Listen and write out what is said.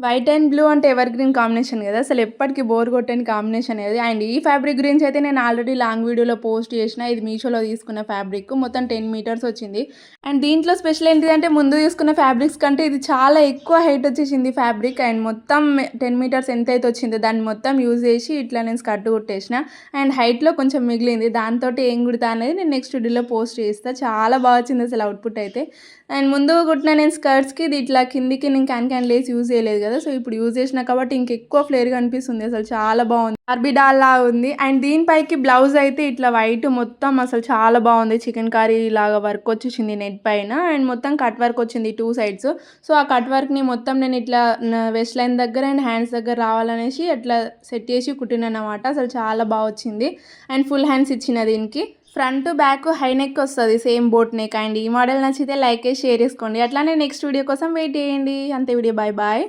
White and blue అంటే ever green combination కదా, అసలు ఎప్పటికీ బోర్ కొట్టని కాంబినేషన్ అది. అండ్ ఈ ఫ్యాబ్రిక్ గురించి అయితే నేను ఆల్రెడీ లాంగ్ వీడియోలో పోస్ట్ చేసిన. ఇది మీషోలో తీసుకున్న ఫ్యాబ్రిక్ మొత్తం 10 మీటర్స్ వచ్చింది. అండ్ దీంట్లో స్పెషల్ ఏంటిదంటే ముందు తీసుకున్న ఫ్యాబ్రిక్స్ కంటే ఇది చాలా ఎక్కువ హైట్ వచ్చేసింది ఫ్యాబ్రిక్. అండ్ మొత్తం 10 మీటర్స్ ఎంత అయితే వచ్చిందో దాన్ని మొత్తం యూజ్ చేసి ఇట్లా నేను స్కర్ట్ కుట్టేసిన. అండ్ హైట్లో కొంచెం మిగిలింది, దాంతో ఏం కుడతా అనేది నేను నెక్స్ట్ వీడియోలో పోస్ట్ చేస్తాను. చాలా బాగా వచ్చింది అసలు అవుట్పుట్ అయితే. అండ్ ముందు కుట్టిన నేను స్కర్ట్స్కి ఇది ఇట్లా కిందికి నేను క్యాన్ లేస్ యూజ్ చేయలేదు కదా, సో ఇప్పుడు యూజ్ చేసిన కాబట్టి ఇంకెక్కువ ఫ్లేర్గా అనిపిస్తుంది. అసలు చాలా బాగుంది, బార్బీ డాల్ లా ఉంది. అండ్ దీనిపైకి బ్లౌజ్ అయితే ఇట్లా వైట్ మొత్తం అసలు చాలా బాగుంది. చికెన్ కర్రీ లాగా వర్క్ వచ్చేసింది నెట్ పైన. అండ్ మొత్తం కట్ వర్క్ వచ్చింది 2 సైడ్స్. సో ఆ కట్ వర్క్ని మొత్తం నేను ఇట్లా వెస్ట్ లైన్ దగ్గర అండ్ హ్యాండ్స్ దగ్గర రావాలనేసి అట్లా సెట్ చేసి కుట్టిన అనమాట. అసలు చాలా బాగా వచ్చింది. అండ్ ఫుల్ హ్యాండ్స్ ఇచ్చిన దీనికి. ఫ్రంట్ బ్యాక్ హై నెక్ వస్తుంది, సేమ్ బోట్ నెక్. అండ్ ఈ మోడల్ నచ్చితే లైక్ చేసి షేర్ చేసుకోండి. అట్లానే నెక్స్ట్ వీడియో కోసం వెయిట్ చేయండి. అంతే వీడియో, బాయ్ బాయ్.